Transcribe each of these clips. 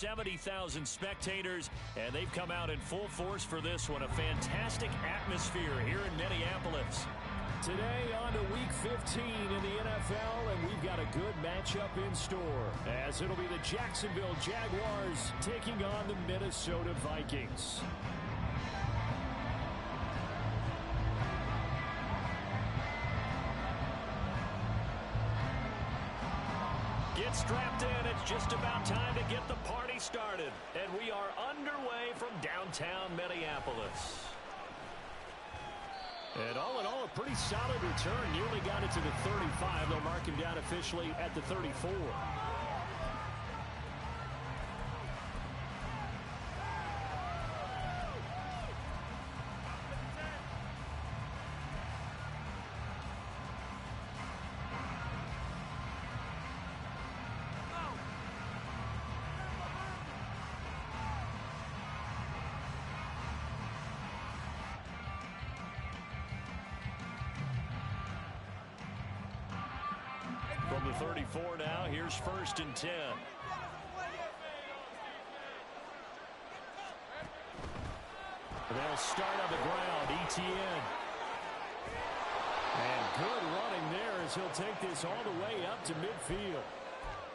70,000 spectators, and they've come out in full force for this one. A fantastic atmosphere here in Minneapolis. Today on to Week 15 in the NFL, and we've got a good matchup in store, as it'll be the Jacksonville Jaguars taking on the Minnesota Vikings. Get strapped in. It's just about time to get the party started. And we are underway from downtown Minneapolis. And all in all, a pretty solid return. Nearly got it to the 35. They'll mark him down officially at the 34. From the 34 now, here's 1st and 10. They'll start on the ground, ETN. And good running there as he'll take this all the way up to midfield.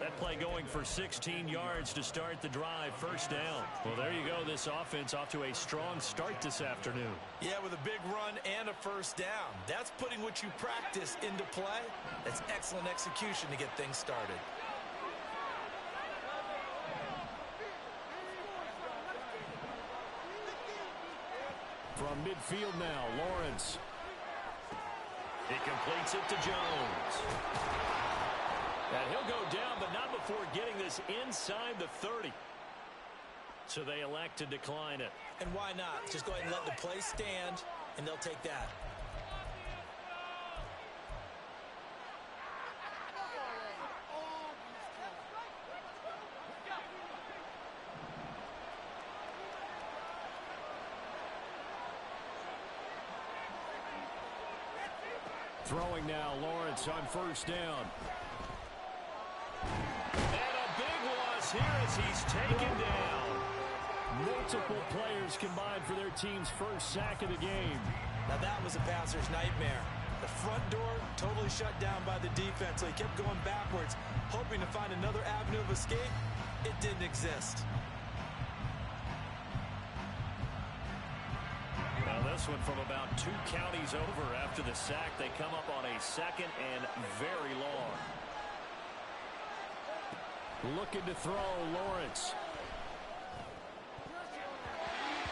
That play going for 16 yards to start the drive, 1st down. Well, there you go. This offense off to a strong start this afternoon. Yeah, with a big run and a 1st down. That's putting what you practice into play. That's excellent execution to get things started. From midfield now, Lawrence. He completes it to Jones. And he'll go down, but not before getting this inside the 30. So they elect to decline it. And why not? Just go ahead and let the play stand, and they'll take that. Throwing now, Lawrence on 1st down. Here as he's taken down. Multiple players combined for their team's 1st sack of the game. Now that was a passer's nightmare. The front door totally shut down by the defense, so he kept going backwards, hoping to find another avenue of escape. It didn't exist. Now this one from about 2 counties over after the sack. They come up on a 2nd and very long. Looking to throw, Lawrence.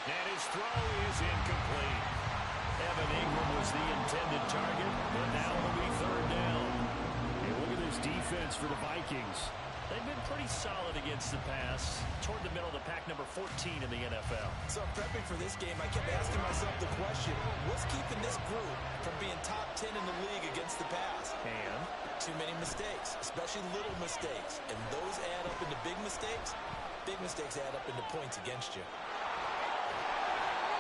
And his throw is incomplete. Evan Ingram was the intended target, but now it'll be 3rd down. And look at this defense for the Vikings. They've been pretty solid against the pass, toward the middle of the pack, number 14 in the NFL. So prepping for this game, I kept asking myself the question, what's keeping this group from being top 10 in the league against the pass? And too many mistakes, especially little mistakes. And those add up into big mistakes. Big mistakes add up into points against you.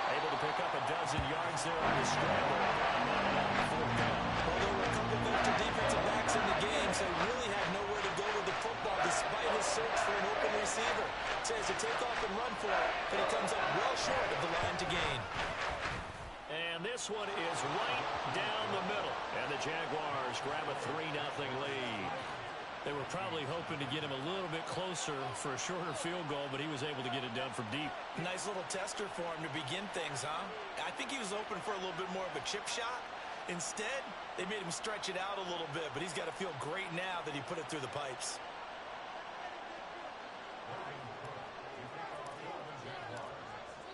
Able to pick up a dozen yards there on the scramble. Well, there were a couple of extra defensive backs in the game, so he really had nowhere to go with the football despite his search for an open receiver. So he has to take off and run for it, but he comes up well short of the line to gain. And this one is right down the middle. And the Jaguars grab a 3-0 lead. They were probably hoping to get him a little bit closer for a shorter field goal, but he was able to get it done from deep. Nice little tester for him to begin things, huh? I think he was open for a little bit more of a chip shot. Instead, they made him stretch it out a little bit, but he's got to feel great now that he put it through the pipes.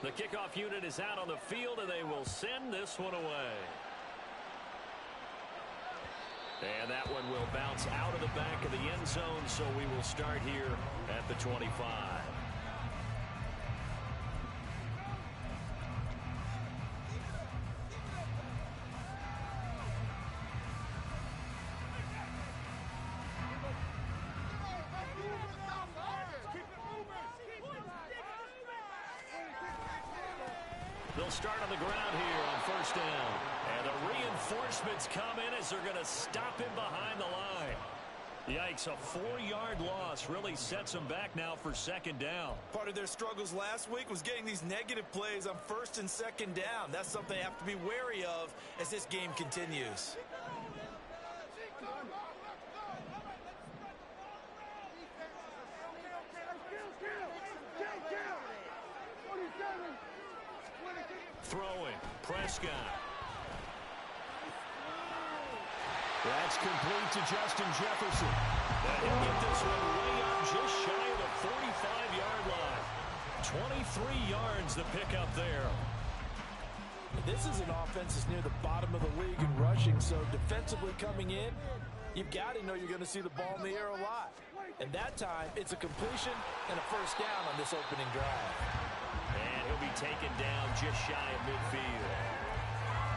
The kickoff unit is out on the field, and they will send this one away. And that one will bounce out of the back of the end zone, so we will start here at the 25. They'll start on the ground here on 1st down. And the reinforcements come in as they're going to stop him behind the line. Yikes, a 4-yard loss really sets them back now for second down. Part of their struggles last week was getting these negative plays on first and second down. That's something they have to be wary of as this game continues. Throwing, Prescott. That's complete to Justin Jefferson. And he'll get this one way up just shy of the 45-yard line. 23 yards the pickup there. This is an offense that's near the bottom of the league in rushing, so defensively coming in, you've got to know you're going to see the ball in the air a lot. And that time, it's a completion and a first down on this opening drive. And he'll be taken down just shy of midfield.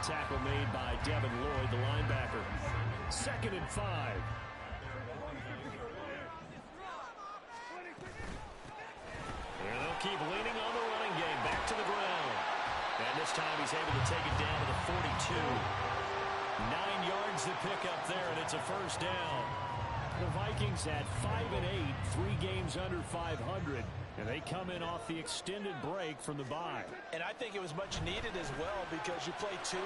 Tackle made by Devin Lloyd, the linebacker. 2nd and 5. And they'll keep leaning on the running game. Back to the ground. And this time he's able to take it down to the 42. 9 yards to pick up there, and it's a first down. The Vikings had 5 and 8, 3 games under 500. And they come in off the extended break from the bye. And I think it was much needed as well because you play 2.5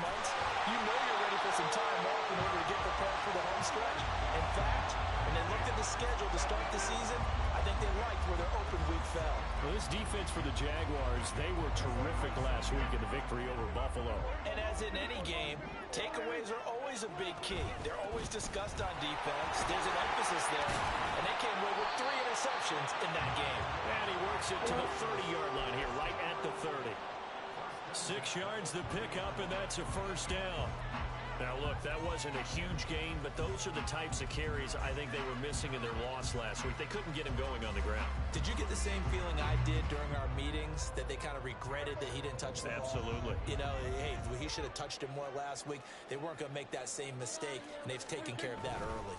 months. You know you're ready for some time off in order to get prepared for the home stretch. In fact, when they looked at the schedule to start the season, I think they liked where their open week fell. Well, this defense for the Jaguars, they were terrific last week in the victory over Buffalo. And as in any game, takeaways are always a big key. They're always discussed on defense. There's an emphasis there. And they came away with 3 interceptions in that game. And he works it to the 30-yard line here, right at the 30. 6 yards to pick up, and that's a first down. Now, look, that wasn't a huge gain, but those are the types of carries I think they were missing in their loss last week. They couldn't get him going on the ground. Did you get the same feeling I did during our meetings, that they kind of regretted that he didn't touch the ball? Absolutely. You know, hey, he should have touched him more last week. They weren't going to make that same mistake, and they've taken care of that early.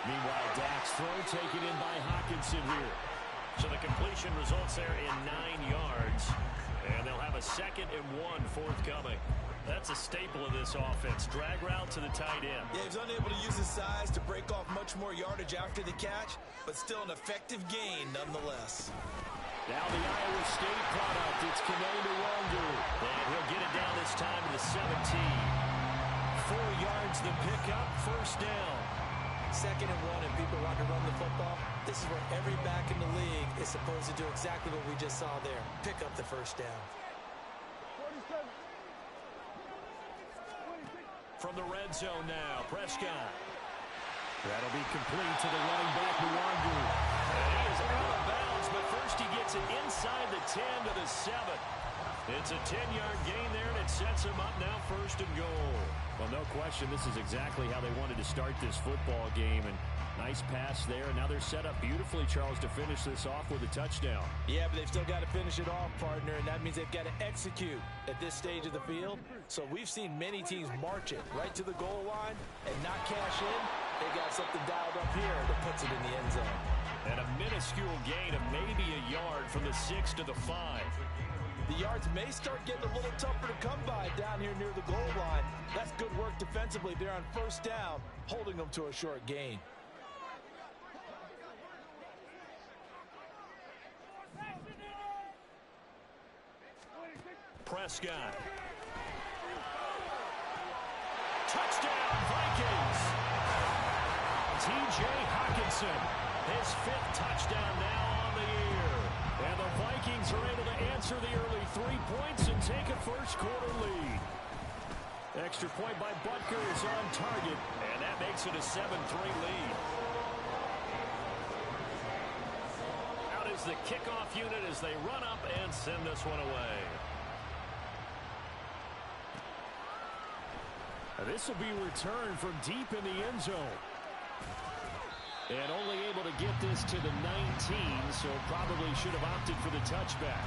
Meanwhile, Dak's throw taken in by Hockenson here. So the completion results there in 9 yards. And they'll have a 2nd and 1 forthcoming. That's a staple of this offense. Drag route to the tight end. Yeah, he's unable to use his size to break off much more yardage after the catch, but still an effective gain nonetheless. Now the Iowa State product, it's Kene Nwangwu. And he'll get it down this time to the 17. 4 yards to pick up, first down. 2nd and 1, and people want to run the football. This is where every back in the league is supposed to do exactly what we just saw there. Pick up the first down. From the red zone now, Prescott. That'll be complete to the running back, Nwangwu. And he is out of bounds, but first he gets it inside the 10 to the 7. It's a 10-yard gain there, and it sets him up now 1st and goal. Well, no question, this is exactly how they wanted to start this football game. And nice pass there. And now they're set up beautifully, Charles, to finish this off with a touchdown. Yeah, but they've still got to finish it off, partner, and that means they've got to execute at this stage of the field. So we've seen many teams march it right to the goal line and not cash in. They got something dialed up here that puts it in the end zone. And a minuscule gain of maybe a yard from the 6 to the 5. The yards may start getting a little tougher to come by down here near the goal line. That's good work defensively there on first down, holding them to a short gain. Prescott. Touchdown, Vikings. T.J. Hockenson, his 5th touchdown now on the year. And the Vikings are able to answer the early 3 points and take a first-quarter lead. Extra point by Butker is on target, and that makes it a 7-3 lead. Out is the kickoff unit as they run up and send this one away. This will be returned from deep in the end zone. And only able to get this to the 19, so probably should have opted for the touchback.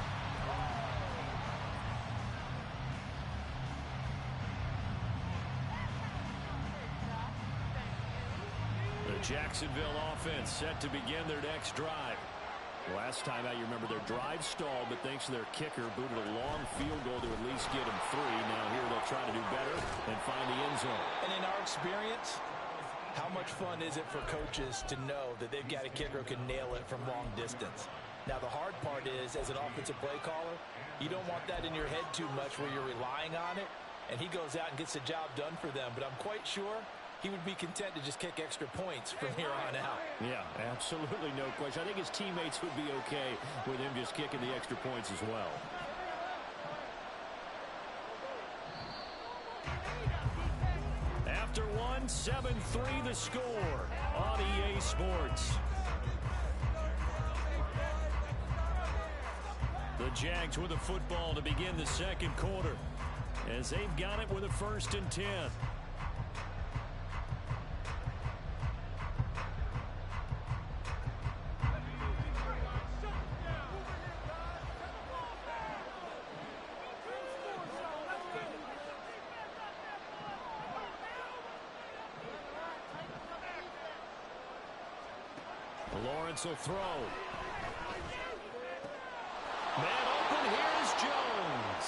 The Jacksonville offense set to begin their next drive. Last time out, you remember their drive stalled, but thanks to their kicker, booted a long field goal to at least get them 3. Now here they'll try to do better and find the end zone. And in our experience, how much fun is it for coaches to know that they've got a kicker who can nail it from long distance? Now, the hard part is, as an offensive play caller, you don't want that in your head too much where you're relying on it, and he goes out and gets the job done for them. But I'm quite sure he would be content to just kick extra points from here on out. Yeah, absolutely no question. I think his teammates would be okay with him just kicking the extra points as well. After one, 7-3 the score on EA Sports. The Jags with the football to begin the second quarter as they've got it with a 1st and 10. Lawrence will throw. Man open, here's Jones.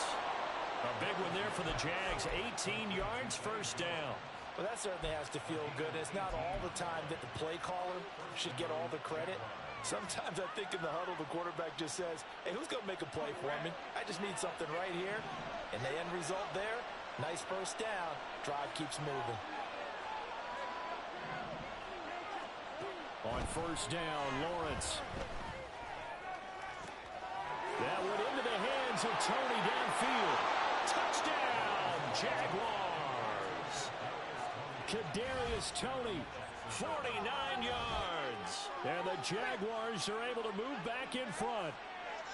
A big one there for the Jags. 18 yards, 1st down. Well, that certainly has to feel good. It's not all the time that the play caller should get all the credit. Sometimes I think in the huddle, the quarterback just says, hey, who's going to make a play for me? I just need something right here. And the end result there, nice 1st down. Drive keeps moving. On 1st down, Lawrence. That went into the hands of Toney downfield. Touchdown, Jaguars. Kadarius Toney, 49 yards. And the Jaguars are able to move back in front.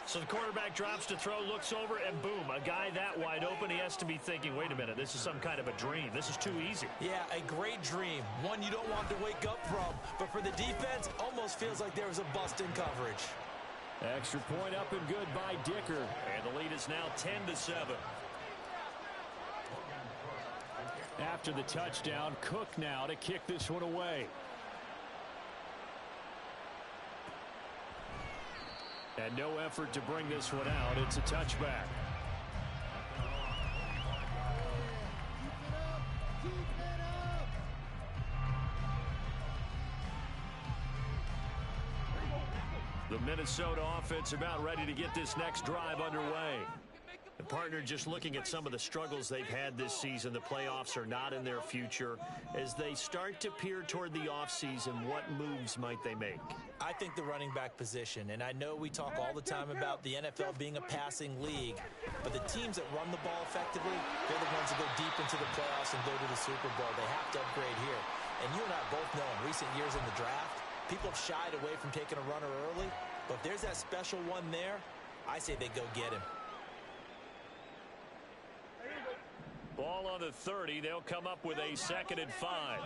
So the quarterback drops to throw, looks over, and boom, a guy that wide open, he has to be thinking, wait a minute, this is some kind of a dream. This is too easy. Yeah, a great dream. One you don't want to wake up from. But for the defense, almost feels like there was a bust in coverage. Extra point up and good by Dicker. And the lead is now 10-7. After the touchdown, Cook now to kick this one away. And no effort to bring this one out. It's a touchback. The Minnesota offense about ready to get this next drive underway. The partner just looking at some of the struggles they've had this season. The playoffs are not in their future. As they start to peer toward the offseason, what moves might they make? I think the running back position, and I know we talk all the time about the NFL being a passing league, but the teams that run the ball effectively, they're the ones that go deep into the playoffs and go to the Super Bowl. They have to upgrade here. And you and I both know in recent years in the draft, people have shied away from taking a runner early, but if there's that special one there, I say they go get him. Ball on the 30. They'll come up with a 2nd and 5.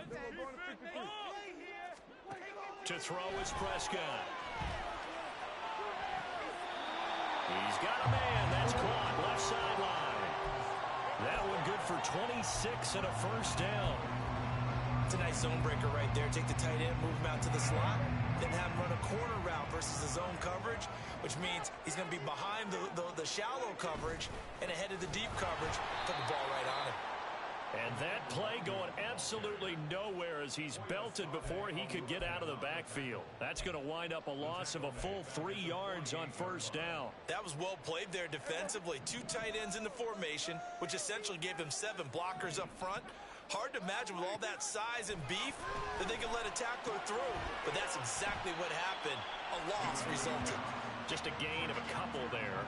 To throw is Prescott. He's got a man. That's caught. Left sideline. That one good for 26 and a 1st down. It's a nice zone breaker right there. Take the tight end, move him out to the slot, then have him run a corner route versus the zone coverage, which means he's going to be behind the shallow coverage and ahead of the deep coverage. Put the ball right on him. And that play going absolutely nowhere as he's belted before he could get out of the backfield. That's going to wind up a loss of a full 3 yards on 1st down. That was well played there defensively. 2 tight ends in the formation, which essentially gave them 7 blockers up front. Hard to imagine with all that size and beef that they could let a tackler through. But that's exactly what happened. A loss resulted. Just a gain of a couple there.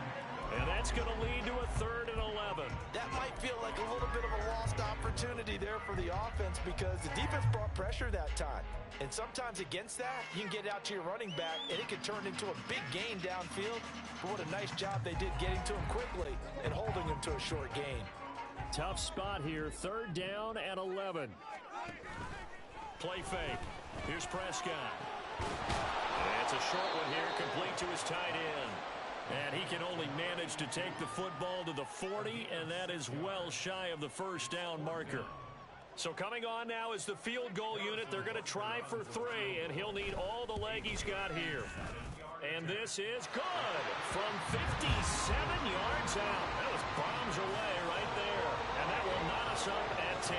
And that's going to lead to a 3rd and 11. That might feel like a little bit of a lost opportunity there for the offense because the defense brought pressure that time. And sometimes against that, you can get out to your running back, and it could turn into a big gain downfield. But what a nice job they did getting to him quickly and holding him to a short gain. Tough spot here. 3rd down and 11. Play fake. Here's Prescott. And it's a short one here, complete to his tight end. And he can only manage to take the football to the 40, and that is well shy of the 1st down marker. So coming on now is the field goal unit. They're going to try for 3, and he'll need all the leg he's got here. And this is good from 57 yards out. That was bombs away right there. And that will knot us up at 10.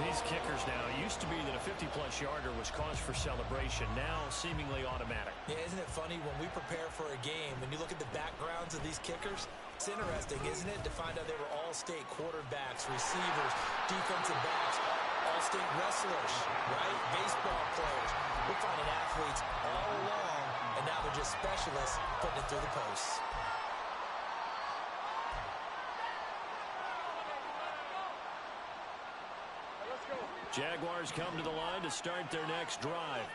These kickers now, it used to be that a 50-plus yarder was cause for celebration. Now seemingly automatic. Yeah, isn't it funny when we prepare for a game, when you look at the backgrounds of these kickers, it's interesting, isn't it, to find out they were all-state quarterbacks, receivers, defensive backs, all-state wrestlers, right? Baseball players. We're finding athletes all along, and now they're just specialists putting it through the posts. Jaguars come to the line to start their next drive.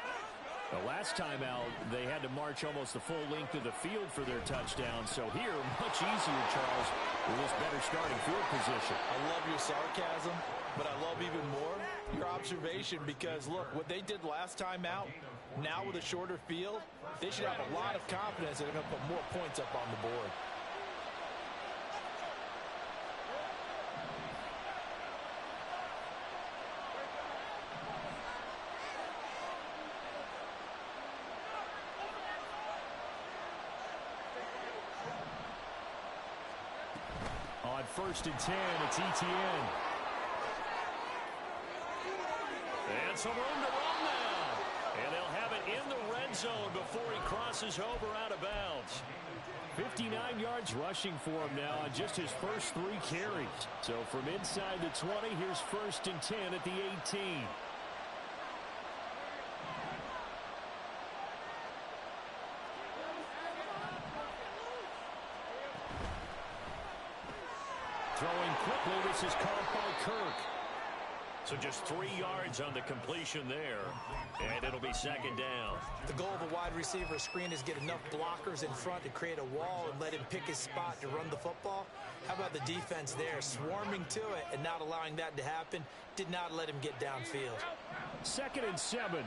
The last time out, they had to march almost the full length of the field for their touchdown. So here, much easier, Charles, with this better starting field position. I love your sarcasm, but I love even more your observation because, look, what they did last time out, now with a shorter field, they should have a lot of confidence that they're going to put more points up on the board. On 1st and 10, it's ETN. And some room to run now. And they'll have it in the red zone before he crosses over out of bounds. 59 yards rushing for him now on just his first 3 carries. So from inside the 20, here's 1st and 10 at the 18. Throwing quickly, this is caught by Kirk. So just 3 yards on the completion there, and it'll be 2nd down. The goal of a wide receiver screen is get enough blockers in front to create a wall and let him pick his spot to run the football. How about the defense there, swarming to it and not allowing that to happen? Did not let him get downfield. 2nd and 7.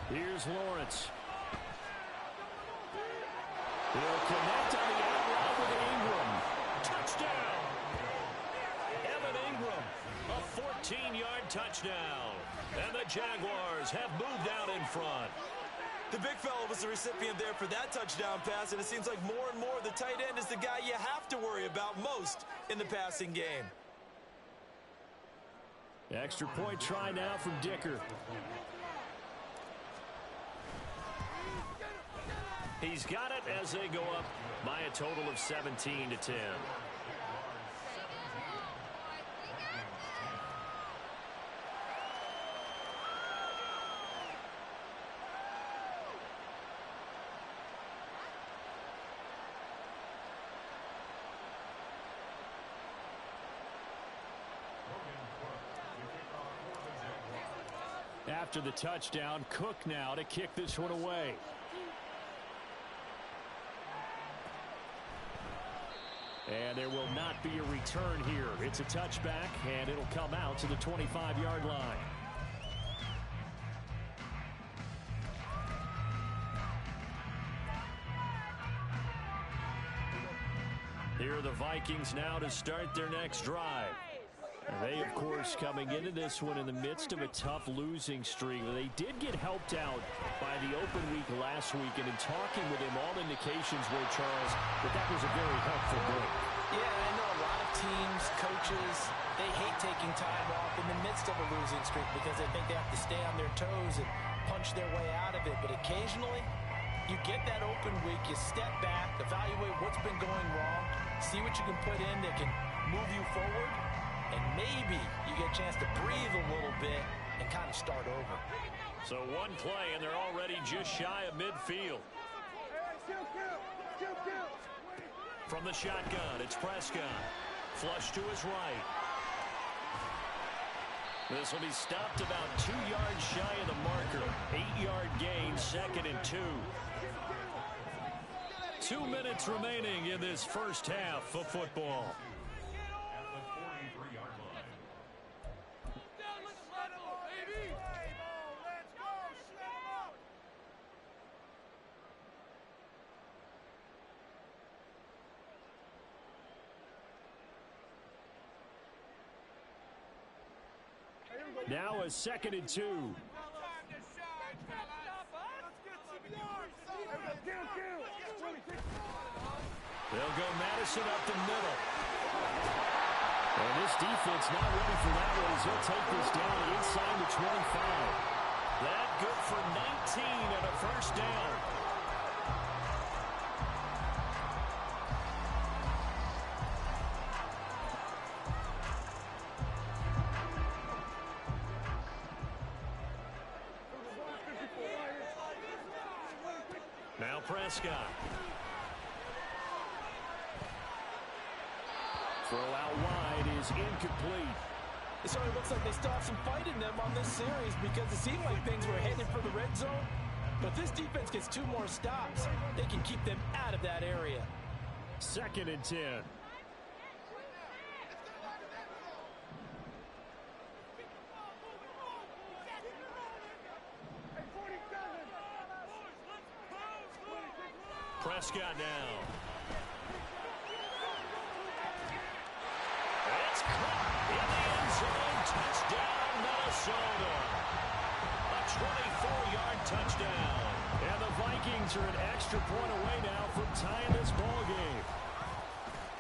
Here's Lawrence. He'll connect on the out route with Ingram. Touchdown! Evan Ingram, a 14-yard touchdown. And the Jaguars have moved out in front. The big fella was the recipient there for that touchdown pass, and it seems like more and more the tight end is the guy you have to worry about most in the passing game. Extra point try now from Dicker. He's got it as they go up by a total of 17 to 10. After the touchdown, Cook now to kick this one away. And there will not be a return here. It's a touchback, and it'll come out to the 25-yard line. Here are the Vikings now to start their next drive. They, of course, coming into this one in the midst of a tough losing streak. They did get helped out by the open week last week, and in talking with him, all indications were, Charles, that was a very helpful break. Yeah, I know a lot of teams, coaches, they hate taking time off in the midst of a losing streak because they think they have to stay on their toes and punch their way out of it. But occasionally, you get that open week, you step back, evaluate what's been going wrong, see what you can put in that can move you forward, and maybe you get a chance to breathe a little bit and kind of start over. So one play, and they're already just shy of midfield. From the shotgun, it's Prescott. Flush to his right. This will be stopped about 2 yards shy of the marker. 8-yard gain, 2nd and 2. 2 minutes remaining in this first half of football. Now a 2nd and 2. They'll go Madison up the middle. And this defense not ready for that one as he'll take this down inside the 25. That good for 19 and a first down. Now Prescott. Throw out wide is incomplete. It certainly looks like they still have some fight in them on this series because it seemed like things were headed for the red zone. But if this defense gets 2 more stops, they can keep them out of that area. 2nd and 10. Prescott now. It's caught in the end zone. Touchdown, Minnesota. A 24-yard touchdown. And the Vikings are an extra point away now from tying this ball game.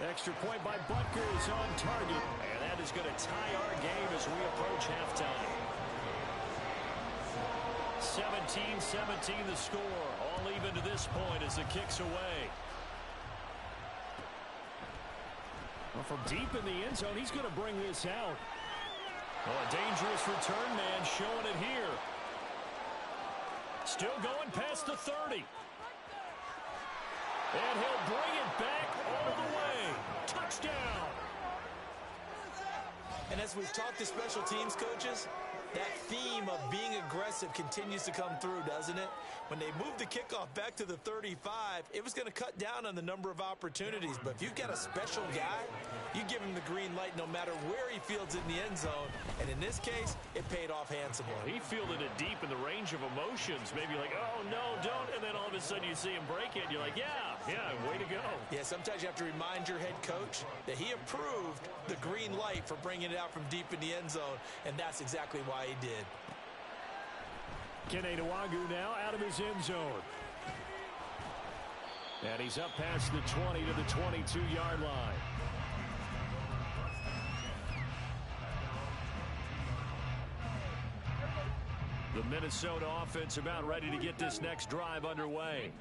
Extra point by Butker is on target. And that is going to tie our game as we approach halftime. 17-17 the score. All even to this point as the kick's away. Well, from deep in the end zone, he's going to bring this out. Oh, a dangerous return man showing it here. Still going past the 30. And he'll bring it back all the way. Touchdown. And as we've talked to special teams coaches, that theme of being aggressive continues to come through, doesn't it? When they moved the kickoff back to the 35, it was going to cut down on the number of opportunities. But if you've got a special guy, you give him the green light no matter where he fields it in the end zone. And in this case, it paid off handsomely. He fielded it deep in the range of emotions. Maybe like, oh, no, don't. And then all of a sudden you see him break it. And you're like, yeah, way to go. Yeah, sometimes you have to remind your head coach that he approved the green light for bringing it out from deep in the end zone. And that's exactly why he did. Kene Nwangwu now out of his end zone. And he's up past the 20 to the 22-yard line. The Minnesota offense about ready to get this next drive underway.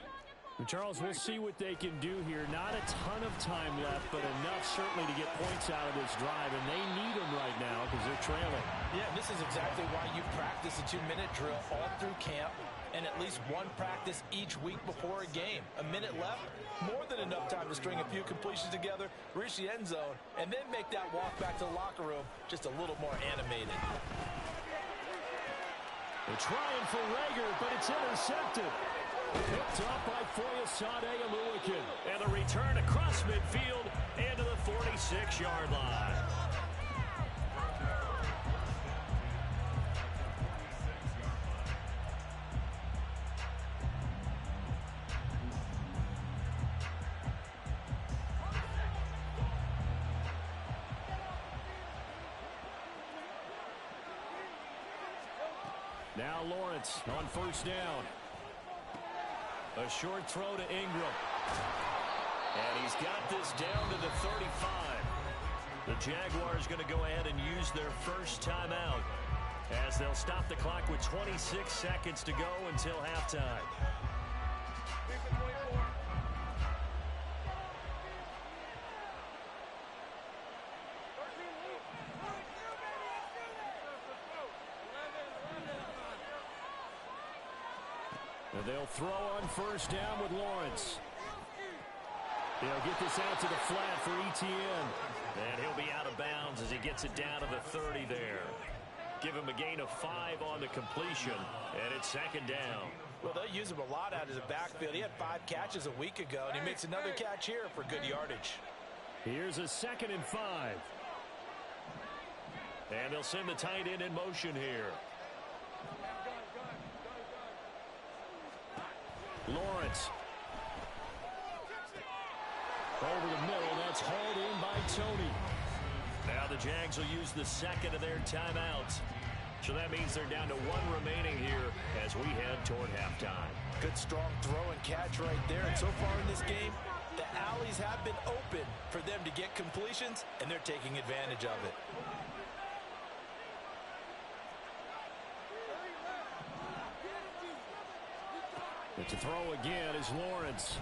Charles, we'll see what they can do here. Not a ton of time left, but enough certainly to get points out of this drive, and they need them right now because they're trailing. Yeah, this is exactly why you practice a 2-minute drill all through camp and at least one practice each week before a game. A minute left, more than enough time to string a few completions together, reach the end zone, and then make that walk back to the locker room just a little more animated. They're trying for Reagor, but it's intercepted. Picked up by Foyesade Oluwakin. And the return across midfield and to the 46-yard line. Now Lawrence on first down. A short throw to Ingram. And he's got this down to the 35. The Jaguars going to go ahead and use their first timeout as they'll stop the clock with 26 seconds to go until halftime. And they'll throw on first down with Lawrence. They'll get this out to the flat for Etienne. And he'll be out of bounds as he gets it down to the 30 there. Give him a gain of 5 on the completion, and it's second down. Well, they'll use him a lot out of the backfield. He had 5 catches a week ago, and he makes another catch here for good yardage. Here's a 2nd and 5. And they'll send the tight end in motion here. Lawrence. Over the middle, that's hauled in by Tony. Now the Jags will use the second of their timeouts. So that means they're down to 1 remaining here as we head toward halftime. Good strong throw and catch right there. And so far in this game, the alleys have been open for them to get completions, and they're taking advantage of it. But to throw again is Lawrence.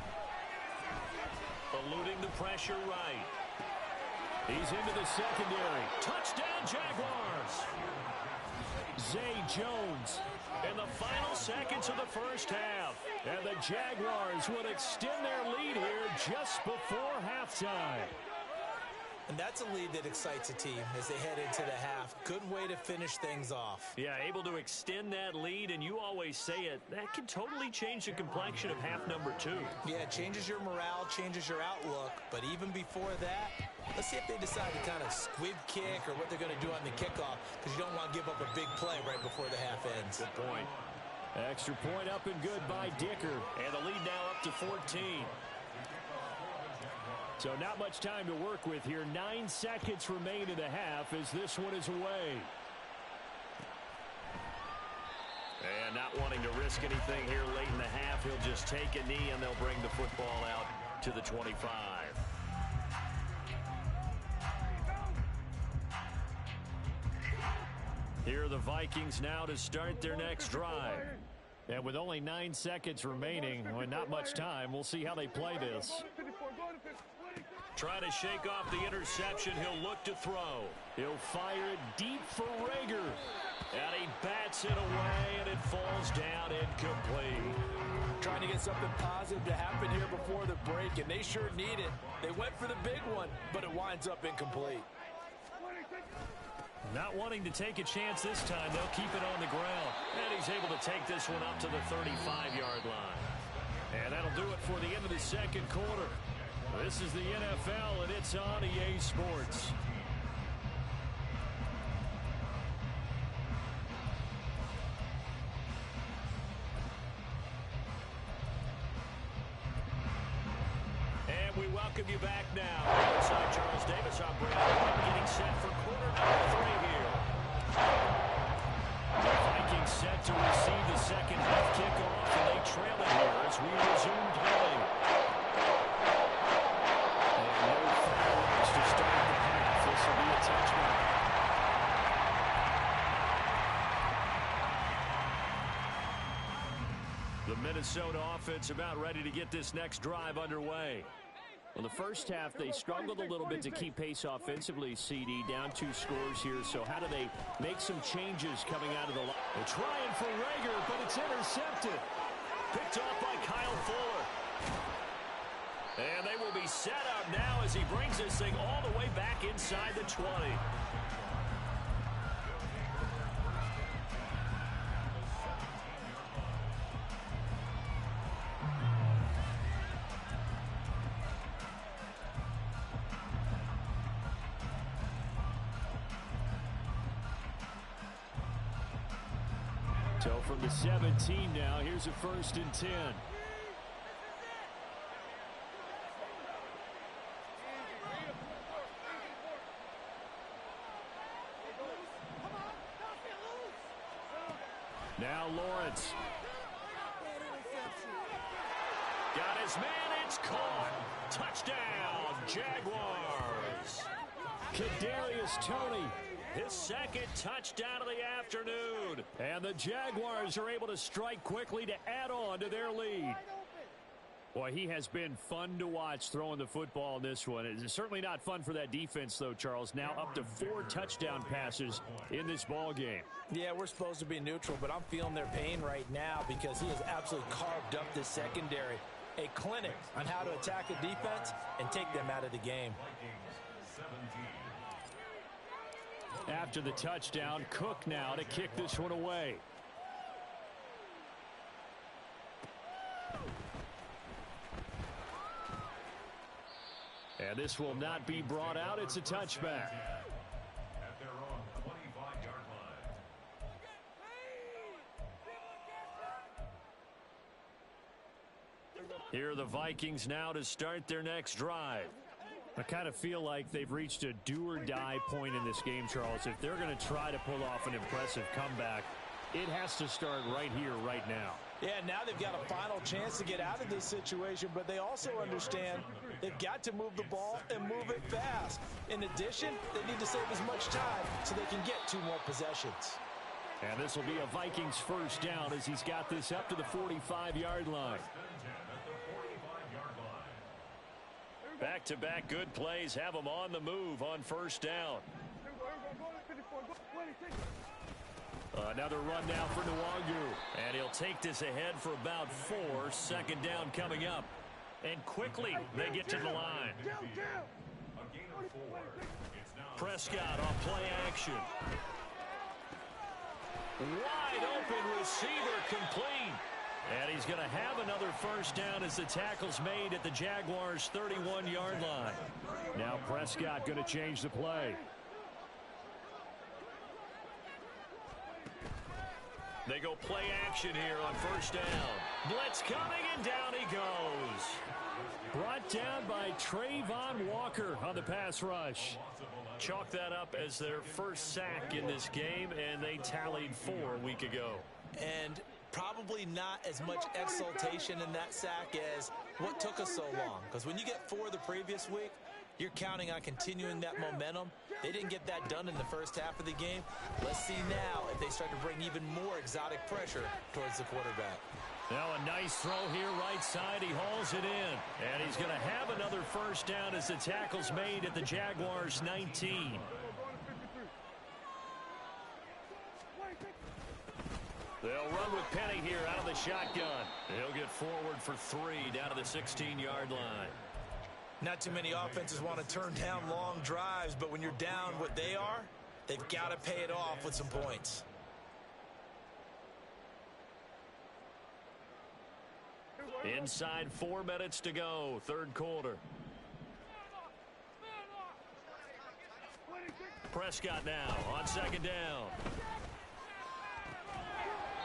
Eluding the pressure right. He's into the secondary. Touchdown, Jaguars! Zay Jones. In the final seconds of the first half. And the Jaguars would extend their lead here just before halftime. And that's a lead that excites a team as they head into the half. Good way to finish things off. Yeah, able to extend that lead, and you always say it, that can totally change the complexion of half number 2. Yeah, it changes your morale, changes your outlook. But even before that, let's see if they decide to kind of squib kick or what they're going to do on the kickoff, because you don't want to give up a big play right before the half ends. Good point. Extra point up and good by Dicker. And the lead now up to 14. So not much time to work with here. 9 seconds remain in the half as this one is away. And not wanting to risk anything here late in the half, he'll just take a knee and they'll bring the football out to the 25. Here are the Vikings now to start their next drive. And with only 9 seconds remaining, with not much time, we'll see how they play this. Trying to shake off the interception. He'll look to throw. He'll fire it deep for Rager. And he bats it away, and it falls down incomplete. Trying to get something positive to happen here before the break, and they sure need it. They went for the big one, but it winds up incomplete. Not wanting to take a chance this time, they'll keep it on the ground. And he's able to take this one up to the 35-yard line. And that'll do it for the end of the second quarter. This is the NFL, and it's on EA Sports. And we welcome you back now. Alongside Charles Davis, I'm Brad, getting set for quarter number 3 here. The Vikings set to receive the second half kickoff, and they trail it here as we resume play. To start the half, this will be a touchdown. The Minnesota offense about ready to get this next drive underway. Well, the first half, they struggled a little bit to keep pace offensively, CD, down 2 scores here. So how do they make some changes coming out of the line? They're trying for Rager, but it's intercepted. Picked off by Kyle Fuller. And they will be set up now as he brings this thing all the way back inside the 20. So from the 17 now, here's a 1st and 10. Now Lawrence. Got his man, it's caught. Touchdown, Jaguars. Kadarius Toney. His second touchdown of the afternoon. And the Jaguars are able to strike quickly to add on to their lead. Boy, he has been fun to watch throwing the football in this one. It's certainly not fun for that defense, though, Charles. Now up to 4 touchdown passes in this ball game. Yeah, we're supposed to be neutral, but I'm feeling their pain right now because he has absolutely carved up this secondary. A clinic on how to attack a defense and take them out of the game. After the touchdown, Cook now to kick this one away. And this will not be brought out. It's a touchback. At their own 25-yard line. Here are the Vikings now to start their next drive. I kind of feel like they've reached a do-or-die point in this game, Charles. If they're going to try to pull off an impressive comeback, it has to start right here, right now. Yeah, now they've got a final chance to get out of this situation, but they also understand they've got to move the ball and move it fast. In addition, they need to save as much time so they can get 2 more possessions. And this will be a Vikings first down as he's got this up to the 45-yard line. Back-to-back good plays have them on the move on first down. Another run now for Nwangu. And he'll take this ahead for about 4. Second down coming up. And quickly they get to the line. Prescott on play action. Wide open receiver complete. And he's going to have another first down as the tackle's made at the Jaguars' 31-yard line. Now Prescott going to change the play. They go play action here on first down. Blitz coming, and down he goes. Brought down by Trayvon Walker on the pass rush. Chalk that up as their first sack in this game, and they tallied 4 a week ago. And probably not as much exultation in that sack as what took us so long. Because when you get 4 the previous week, you're counting on continuing that momentum. They didn't get that done in the first half of the game. Let's see now if they start to bring even more exotic pressure towards the quarterback. Now a nice throw here right side. He hauls it in. And he's going to have another first down as the tackle's made at the Jaguars' 19. They'll run with Penny here out of the shotgun. He'll get forward for 3 down to the 16-yard line. Not too many offenses want to turn down long drives, but when you're down what they are, they've got to pay it off with some points. Inside 4 minutes to go, third quarter. Prescott now on second down.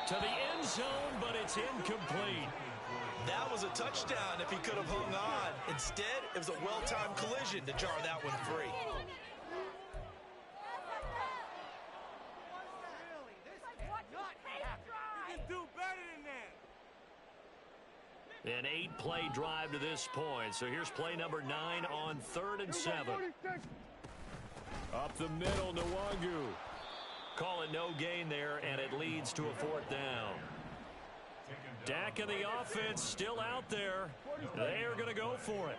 To the end zone, but it's incomplete. That was a touchdown if he could have hung on. Instead, it was a well-timed collision to jar that one free. An 8-play drive to this point. So here's play number 9 on 3rd and 7. Up the middle, Nwangu. Call it no gain there, and it leads to a 4th down. Dak and the offense still out there. They are going to go for it.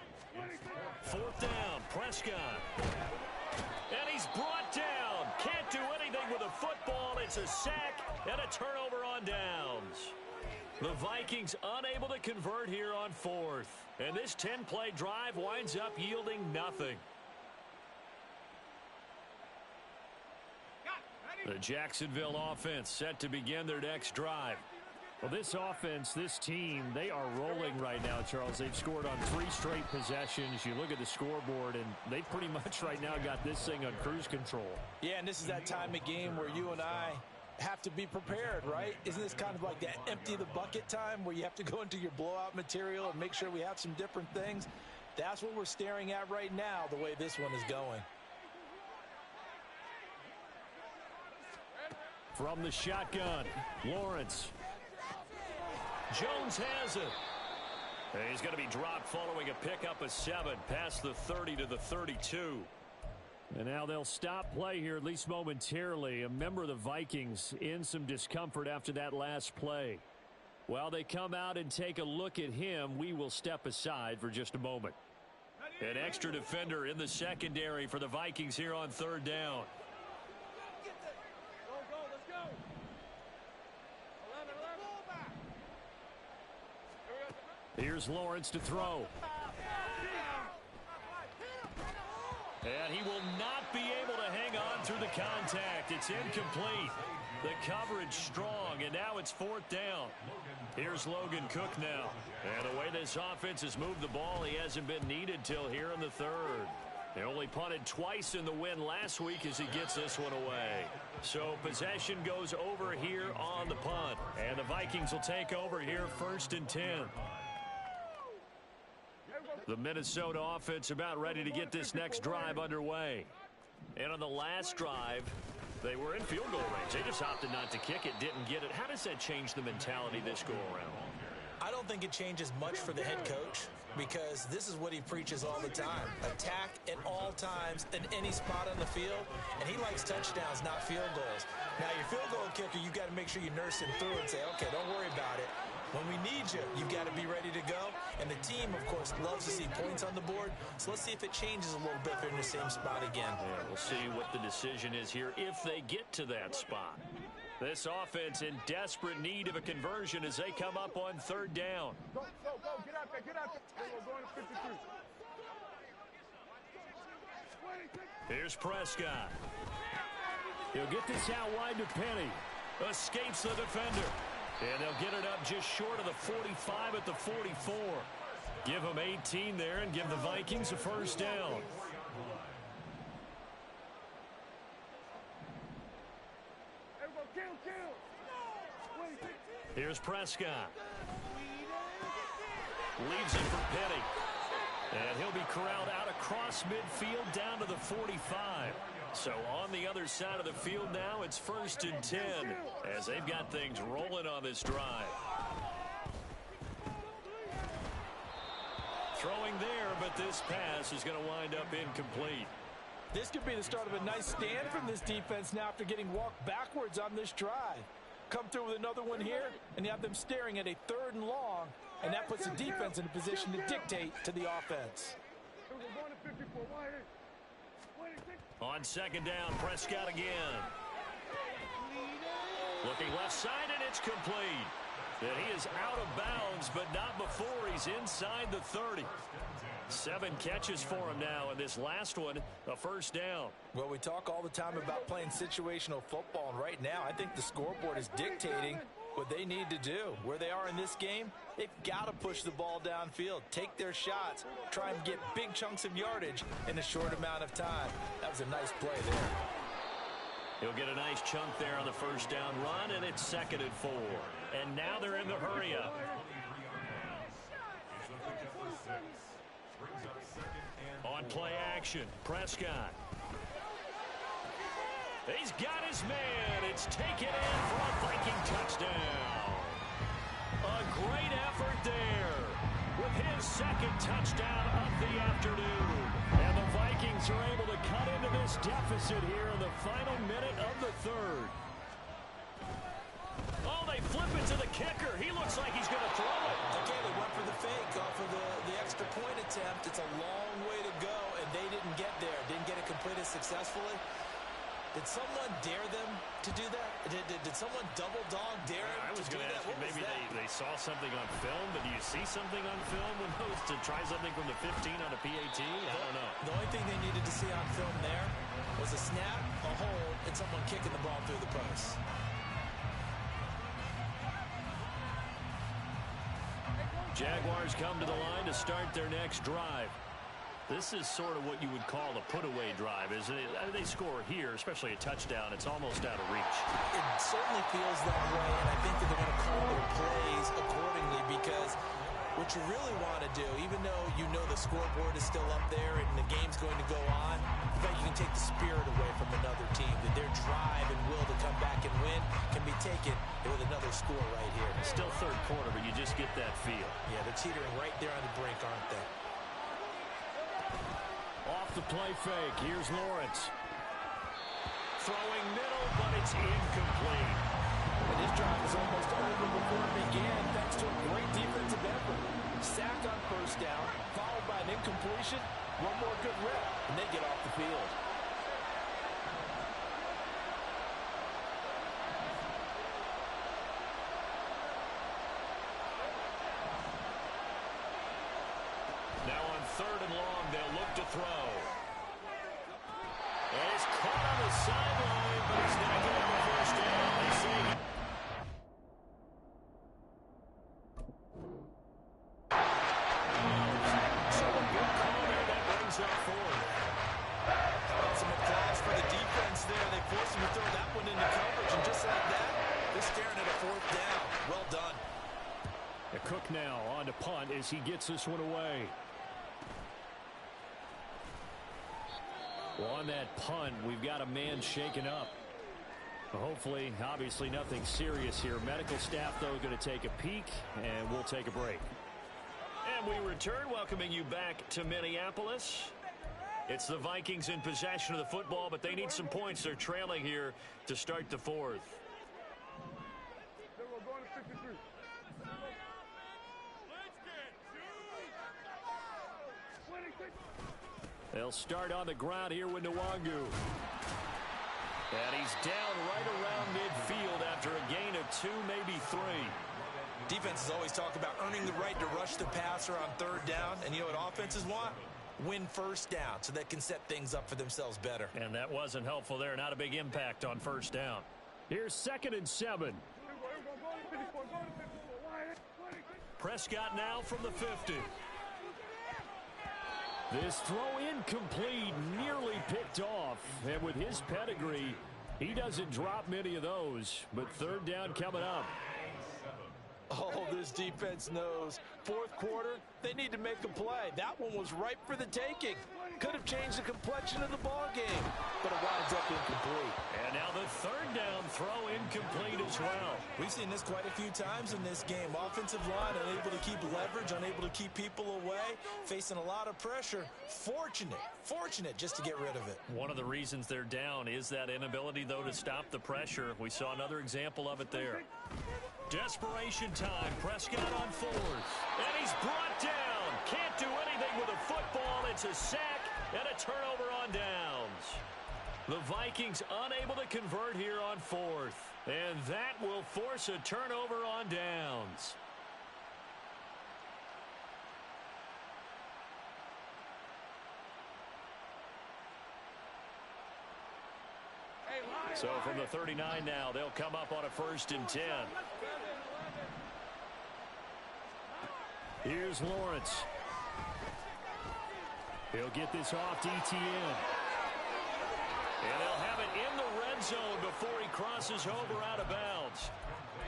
4th down, Prescott. And he's brought down. Can't do anything with a football. It's a sack and a turnover on downs. The Vikings unable to convert here on 4th. And this 10-play drive winds up yielding nothing. The Jacksonville offense set to begin their next drive. Well, this offense, this team, they are rolling right now, Charles. They've scored on 3 straight possessions. You look at the scoreboard, and they pretty much right now got this thing on cruise control. Yeah, and this is that time of game where you and I have to be prepared, right? Isn't this kind of like that empty the bucket time where you have to go into your blowout material and make sure we have some different things? That's what we're staring at right now, the way this one is going. From the shotgun, Lawrence. Jones has it. And he's going to be dropped following a pickup of 7 past the 30 to the 32. And now they'll stop play here, at least momentarily. A member of the Vikings in some discomfort after that last play. While they come out and take a look at him, we will step aside for just a moment. An extra defender in the secondary for the Vikings here on 3rd down. Here's Lawrence to throw. And he will not be able to hang on through the contact. It's incomplete. The coverage strong, and now it's 4th down. Here's Logan Cook now. And the way this offense has moved the ball, he hasn't been needed till here in the 3rd. They only punted twice in the win last week as he gets this one away. So possession goes over here on the punt. And the Vikings will take over here 1st and 10. The Minnesota offense about ready to get this next drive underway. And on the last drive, they were in field goal range. They just opted not to kick it, didn't get it. How does that change the mentality this go around? I don't think it changes much for the head coach because this is what he preaches all the time. Attack at all times in any spot on the field, and he likes touchdowns, not field goals. Now, your field goal kicker, you've got to make sure you nurse him through and say, okay, don't worry about it. When we need you, you've got to be ready to go. And the team, of course, loves to see points on the board. So let's see if it changes a little bit if they're in the same spot again. Yeah, we'll see what the decision is here if they get to that spot. This offense in desperate need of a conversion as they come up on third down. Go, get out there, get out there. We're going to 53. Here's Prescott. He'll get this out wide to Penny. Escapes the defender. And they'll get it up just short of the 45 at the 44. Give them 18 there and give the Vikings a first down. Here's Prescott. Leaves it for Penny. And he'll be corralled out across midfield down to the 45. So on the other side of the field now, it's 1st and 10 as they've got things rolling on this drive. Throwing there, but this pass is going to wind up incomplete. This could be the start of a nice stand from this defense now after getting walked backwards on this drive. Come through with another one here, and you have them staring at a 3rd and long, and that puts the defense in a position to dictate to the offense. On 2nd down, Prescott again. Looking left side, and it's complete. And he is out of bounds, but not before he's inside the 30. 7 catches for him now, and this last one, a first down. Well, we talk all the time about playing situational football, and right now I think the scoreboard is dictating what they need to do. Where they are in this game, they've got to push the ball downfield, take their shots, try and get big chunks of yardage in a short amount of time. That was a nice play there. He'll get a nice chunk there on the first down run, and it's 2nd and 4. And now they're in the hurry-up. On play action, Prescott. He's got his man. It's taken in for a Viking touchdown. A great effort there with his 2nd touchdown of the afternoon. And the Vikings are able to cut into this deficit here in the final minute of the 3rd. Oh, they flip it to the kicker. He looks like he's going to throw it. Okay, they went for the fake off of the extra point attempt. It's a long way to go, and they didn't get there. Didn't get it completed successfully. Did someone dare them to do that? Did someone double dog dare him I was to do going to that? ask you, maybe they saw something on film, but do you see something on film when those to try something from the 15 on a PAT? I don't know. The only thing they needed to see on film there was a snap, a hold, and someone kicking the ball through the post. Jaguars come to the line to start their next drive. This is sort of what you would call a put-away drive, isn't it? They score here, especially a touchdown. It's almost out of reach. It certainly feels that way, and I think that they're going to call their plays accordingly because what you really want to do, even though you know the scoreboard is still up there and the game's going to go on, but you can take the spirit away from another team, that their drive and will to come back and win can be taken with another score right here. Still 3rd quarter, but you just get that feel. Yeah, they're teetering right there on the brink, aren't they? Off the play fake. Here's Lawrence. Throwing middle, but it's incomplete. And this drive is almost over before it began thanks to a great defensive effort. Sack on 1st down, followed by an incompletion. One more good rep, and they get off the field. Now on 3rd and long, they'll look to throw. And he's caught on the sideline, but he's not getting the first down. They say so a good call there. That brings up 4th. Some applause for the defense there. They forced him to throw that one into coverage, and just like that, they're staring at a 4th down. Well done. The Cook now on to punt as he gets this one away. on that punt. We've got a man shaken up. Hopefully, obviously nothing serious here. Medical staff, though, going to take a peek, and we'll take a break. And we return, welcoming you back to Minneapolis. It's the Vikings in possession of the football, but they need some points. They're trailing here to start the fourth. Then we're going to 53. They'll start on the ground here with Nwangu. And he's down right around midfield after a gain of 2, maybe 3. Defenses always talk about earning the right to rush the passer on third down. And you know what offenses want? Win first down so they can set things up for themselves better. And that wasn't helpful there. Not a big impact on first down. Here's 2nd and 7. Prescott now from the 50. This throw incomplete, nearly picked off. And with his pedigree, he doesn't drop many of those. But third down coming up. Oh, this defense knows. Fourth quarter, they need to make a play. That one was ripe for the taking. Could have changed the complexion of the ball game, but it winds up incomplete. And now the third down throw incomplete as well. We've seen this quite a few times in this game. Offensive line unable to keep leverage, unable to keep people away, facing a lot of pressure. Fortunate just to get rid of it. One of the reasons they're down is that inability, though, to stop the pressure. We saw another example of it there. Desperation time. Prescott on 4th. And he's brought down. Can't do anything with a football. It's a sack and a turnover on downs. The Vikings unable to convert here on 4th. And that will force a turnover on downs. So from the 39 now, they'll come up on a 1st and 10. Here's Lawrence. He'll get this off to Etienne. And they'll have it in the red zone before he crosses over out of bounds.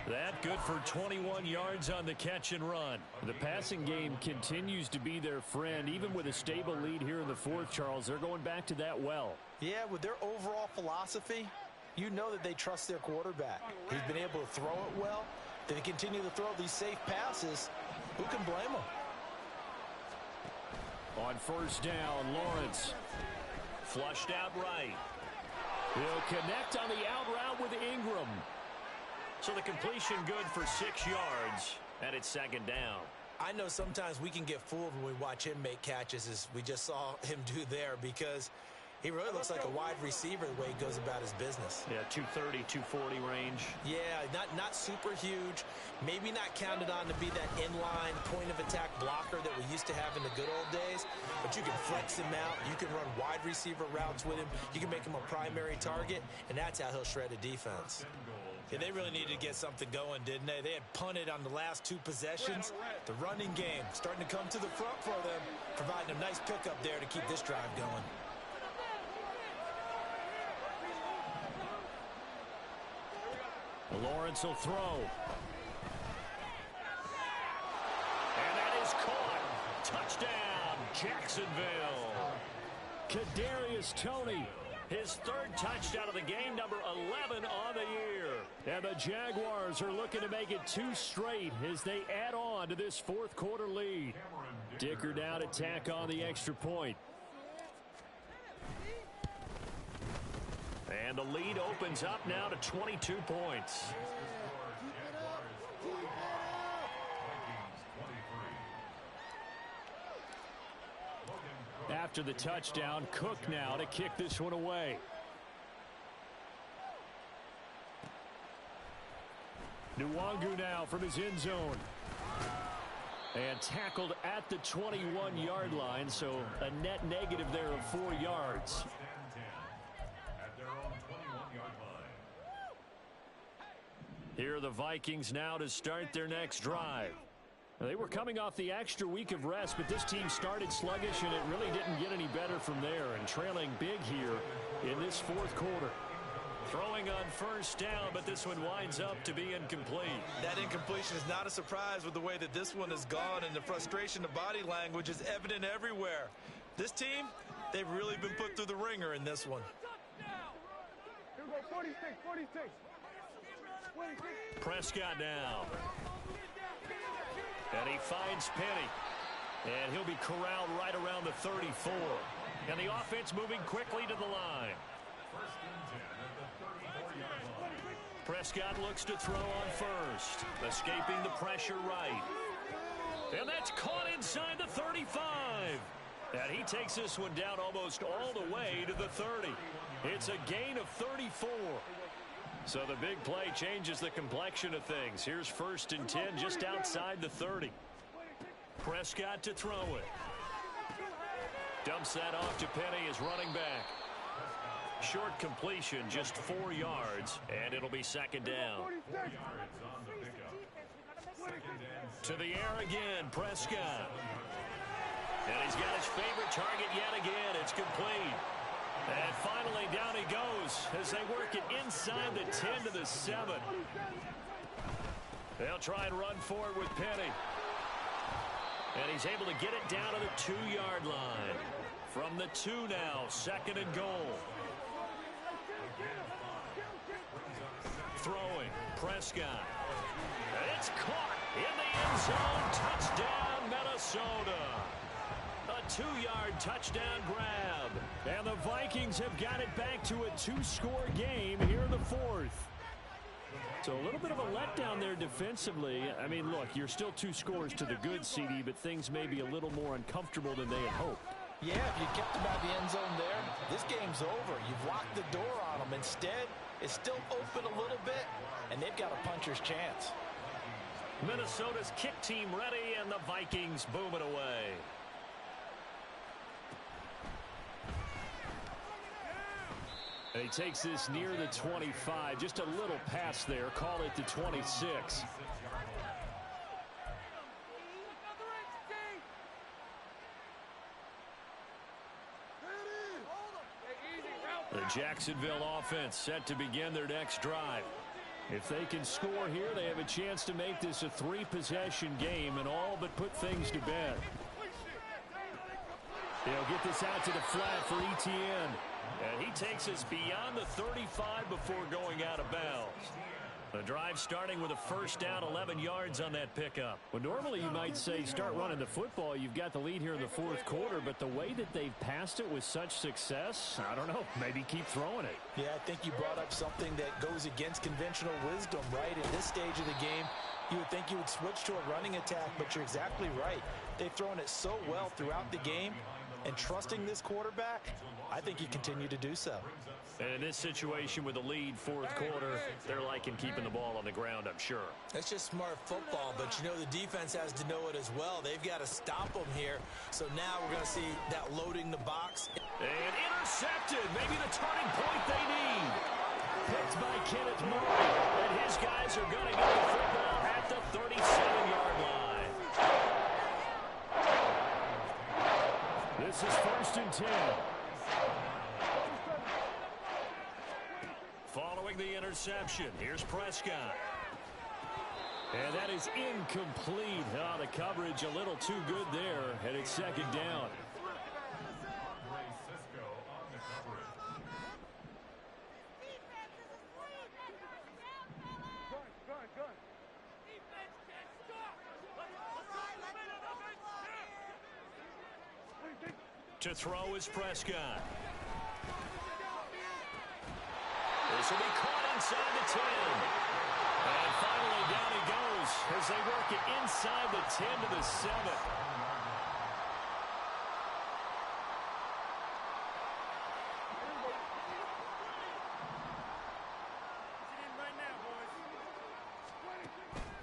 That good for 21 yards on the catch and run. The passing game continues to be their friend. Even with a stable lead here in the 4th, Charles, they're going back to that well. Yeah, with their overall philosophy, you know that they trust their quarterback. He's been able to throw it well. They continue to throw these safe passes. Who can blame them? On 1st down, Lawrence. Flushed out right. He'll connect on the out route with Ingram. So the completion good for 6 yards, and it's 2nd down. I know sometimes we can get fooled when we watch him make catches, as we just saw him do there, because he really looks like a wide receiver the way he goes about his business. Yeah, 230, 240 range. Yeah, not super huge. Maybe not counted on to be that inline point-of-attack blocker that we used to have in the good old days. But you can flex him out. You can run wide receiver routes with him. You can make him a primary target, and that's how he'll shred a defense. Yeah, they really needed to get something going, didn't they? They had punted on the last 2 possessions. The running game starting to come to the front for them, providing a nice pickup there to keep this drive going. Lawrence will throw. And that is caught. Touchdown, Jacksonville. Kadarius Toney. His 3rd touchdown of the game, number 11 on the year. And the Jaguars are looking to make it 2 straight as they add on to this 4th quarter lead. Dicker down to tack on the extra point. And the lead opens up now to 22 points. After the touchdown, Cook now to kick this one away. Nwangu now from his end zone. And tackled at the 21-yard line, so a net negative there of 4 yards. Here are the Vikings now to start their next drive. They were coming off the extra week of rest, but this team started sluggish, and it really didn't get any better from there, and trailing big here in this 4th quarter. Throwing on 1st down, but this one winds up to be incomplete. That incompletion is not a surprise with the way that this one has gone, and the frustration of body language is evident everywhere. This team, They've really been put through the ringer in this one. Here we go, 46, 46. Prescott now. And he finds Penny. And he'll be corralled right around the 34. And the offense moving quickly to the line. Prescott looks to throw on first. Escaping the pressure right. And that's caught inside the 35. And he takes this one down almost all the way to the 30. It's a gain of 34. So the big play changes the complexion of things. Here's 1st and 10 just outside the 30. Prescott to throw it. Dumps that off to Penny as running back. Short completion, just 4 yards, and it'll be 2nd down. To the air again, Prescott. And he's got his favorite target yet again. It's complete. And finally down he goes as they work it inside the 10 to the 7. They'll try and run forward with Penny. And he's able to get it down to the 2-yard line. From the 2 now, 2nd and goal. Throwing, Prescott. And it's caught in the end zone. Touchdown, Minnesota. A 2-yard touchdown grab. And the Vikings have got it back to a 2-score game here in the 4th. So a little bit of a letdown there defensively. I mean, look, you're still 2 scores to the good, CD, but things may be a little more uncomfortable than they had hoped. Yeah, if you kept them out of the end zone there, this game's over. You've locked the door on them. Instead, it's still open a little bit, and they've got a puncher's chance. Minnesota's kick team ready, and the Vikings boom it away. And he takes this near the 25. Just a little pass there. Call it the 26. The Jacksonville offense set to begin their next drive. If they can score here, they have a chance to make this a 3-possession game and all but put things to bed. They'll get this out to the flat for Etienne. And he takes us beyond the 35 before going out of bounds. The drive starting with a 1st down, 11 yards on that pickup. Well, normally you might say start running the football. You've got the lead here in the 4th quarter, but the way that they've passed it with such success, I don't know, maybe keep throwing it. Yeah, I think you brought up something that goes against conventional wisdom, right? At this stage of the game, you would think you would switch to a running attack, but you're exactly right. They've thrown it so well throughout the game, and trusting this quarterback, I think you continue to do so. And in this situation with the lead 4th quarter, they're liking keeping the ball on the ground, I'm sure. That's just smart football, but you know the defense has to know it as well. They've got to stop them here. So now we're going to see that loading the box. And intercepted, maybe the turning point they need. Picked by Kenneth Murray, and his guys are going to get the football at the 37-yard line. This is 1st and 10. Following the interception, here's Prescott. And that is incomplete. Oh, the coverage a little too good there, and it's 2nd down. To throw is Prescott. This will be caught inside the 10. And finally down he goes as they work it inside the 10 to the 7.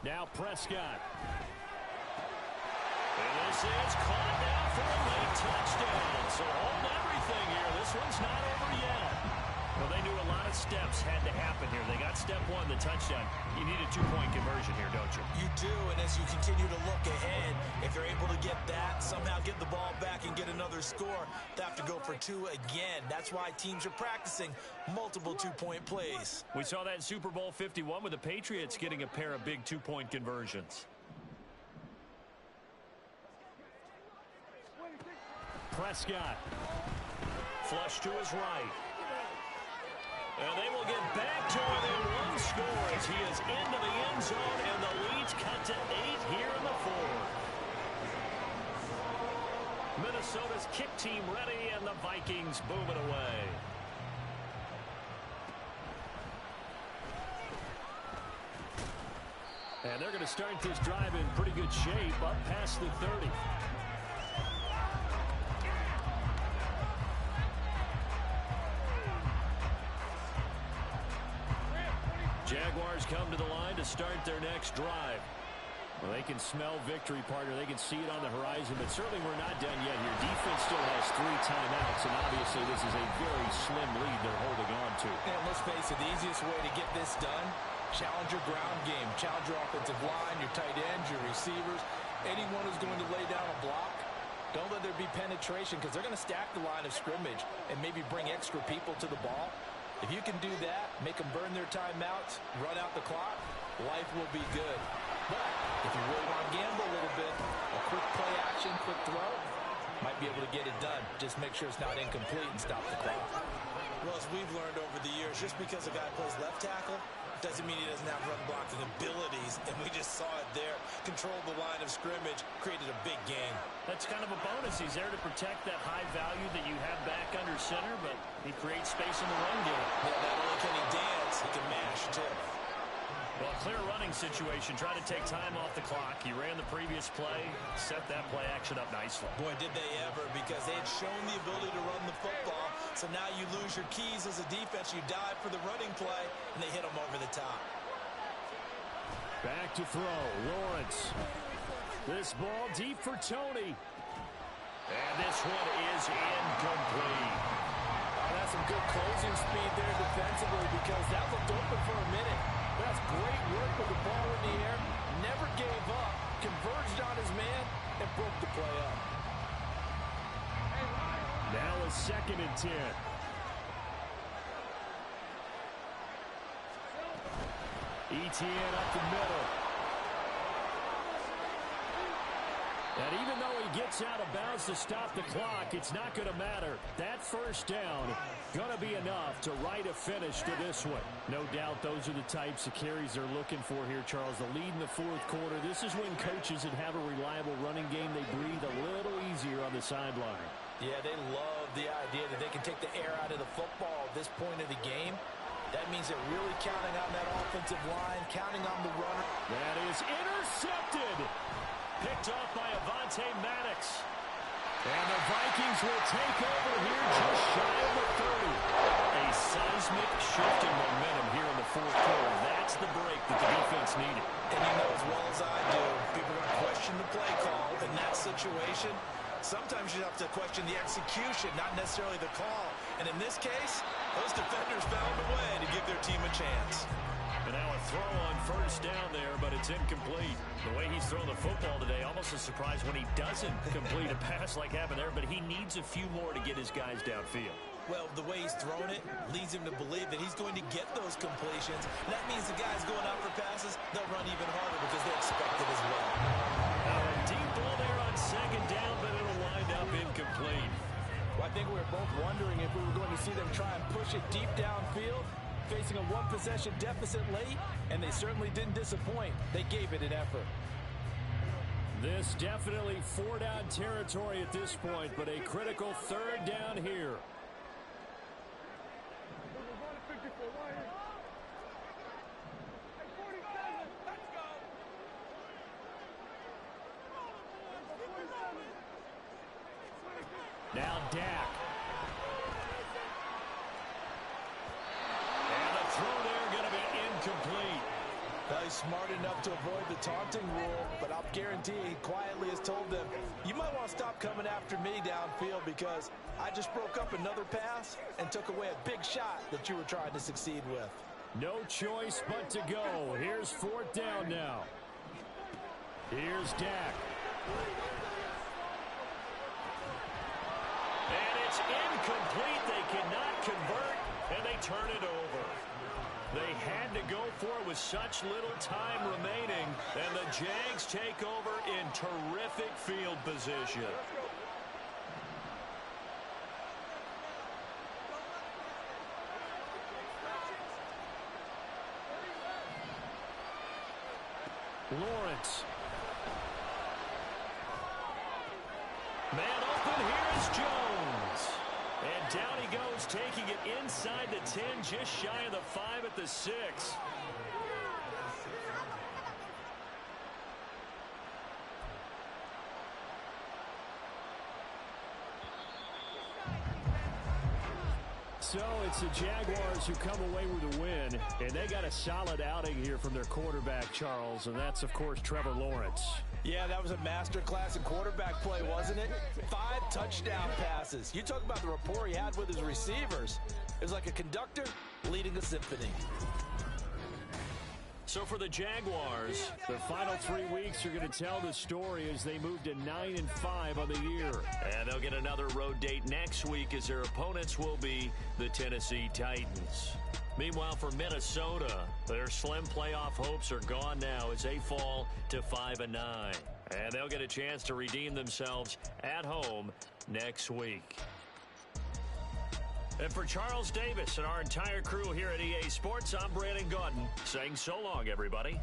Now Prescott. And this is caught now for a late touchdown. So hold everything here. This one's not over yet. Well, they knew a lot of steps had to happen here. They got step 1, the touchdown. You need a 2-point conversion here, don't you? You do, and as you continue to look ahead, if you're able to get that, somehow get the ball back and get another score, they have to go for 2 again. That's why teams are practicing multiple 2-point plays. We saw that in Super Bowl 51 with the Patriots getting a pair of big 2-point conversions. Prescott. flush to his right. And they will get back to within one score as he is into the end zone, and the lead's cut to 8 here in the fourth. Minnesota's kick team ready, and the Vikings boom it away. And they're going to start this drive in pretty good shape, up past the 30. Jaguars come to the line to start their next drive. Well, they can smell victory, partner. They can see it on the horizon, but certainly we're not done yet here. Defense still has 3 timeouts, and obviously this is a very slim lead they're holding on to. And let's face it, the easiest way to get this done, challenge your ground game, challenge your offensive line, your tight ends, your receivers, anyone who's going to lay down a block. Don't let there be penetration, because they're going to stack the line of scrimmage and maybe bring extra people to the ball. If you can do that, make them burn their timeouts, run out the clock, life will be good. But if you really want to gamble a little bit, a quick play action, quick throw, might be able to get it done. Just make sure it's not incomplete and stop the clock. Well, as we've learned over the years, just because a guy plays left tackle doesn't mean he doesn't have run blocking abilities, and we just saw it there. Controlled the line of scrimmage, created a big game. That's kind of a bonus. He's there to protect that high value that you have back under center, but he creates space in the run game. Yeah, not only can he dance, he can mash, too. Well, clear running situation. Try to take time off the clock. He ran the previous play, set that play action up nicely. Boy, did they ever, because they had shown the ability to run the football. So now you lose your keys as a defense. You dive for the running play, and they hit him over the top. Back to throw. Lawrence. This ball deep for Tony. And this one is incomplete. Oh, that's some good closing speed there defensively, because that looked open for a minute. That's great work with the ball in the air. Never gave up. Converged on his man and broke the play up. Now a 2nd and 10. Etienne up the middle. And even though he gets out of bounds to stop the clock, it's not going to matter. That first down going to be enough to write a finish to this one. No doubt those are the types of carries they're looking for here, Charles. The lead in the fourth quarter. This is when coaches that have a reliable running game, they breathe a little easier on the sideline. Yeah, they love the idea that they can take the air out of the football at this point of the game. That means they're really counting on that offensive line, counting on the runner. That is intercepted. Picked off by Avonte Maddox. And the Vikings will take over here just shy of the 30. A seismic shift in momentum here in the fourth quarter. That's the break that the defense needed. And you know as well as I do, people are going to question the play call in that situation. Sometimes you have to question the execution, not necessarily the call. And in this case, those defenders found a way to give their team a chance. And now a throw on first down there, but it's incomplete. The way he's thrown the football today, almost a surprise when he doesn't complete a pass like happened there, but he needs a few more to get his guys downfield. Well, the way he's thrown it leads him to believe that he's going to get those completions. And that means the guys going out for passes, they'll run even harder because they expect it as well. A deep ball there on 2nd down, but it'll wind up incomplete. Well, I think we were both wondering if we were going to see them try and push it deep downfield, facing a one-possession deficit late, and they certainly didn't disappoint. They gave it an effort. This definitely 4-down territory at this point, but a critical 3rd down here. Now Dak. And the throw there going to be incomplete. Well, he's smart enough to avoid the taunting rule, but I'll guarantee he quietly has told them, you might want to stop coming after me downfield because I just broke up another pass and took away a big shot that you were trying to succeed with. No choice but to go. Here's 4th down now. Here's Dak. And it's incomplete. They cannot convert, and they turn it over. They had to go for it with such little time remaining, and the Jags take over in terrific field position. Lawrence. Man open, here is Jones. And down he goes, taking it inside the 10, just shy of the 5 at the 6. So it's the Jaguars who come away with a win, and they got a solid outing here from their quarterback, Charles, and that's, of course, Trevor Lawrence. Yeah, that was a masterclass in quarterback play, wasn't it? 5 touchdown passes. You talk about the rapport he had with his receivers. It was like a conductor leading a symphony. So for the Jaguars, the final 3 weeks are going to tell the story as they move to 9-5 on the year. And they'll get another road date next week as their opponents will be the Tennessee Titans. Meanwhile, for Minnesota, their slim playoff hopes are gone now as they fall to 5-9. And they'll get a chance to redeem themselves at home next week. And for Charles Davis and our entire crew here at EA Sports, I'm Brandon Gaudin saying so long, everybody.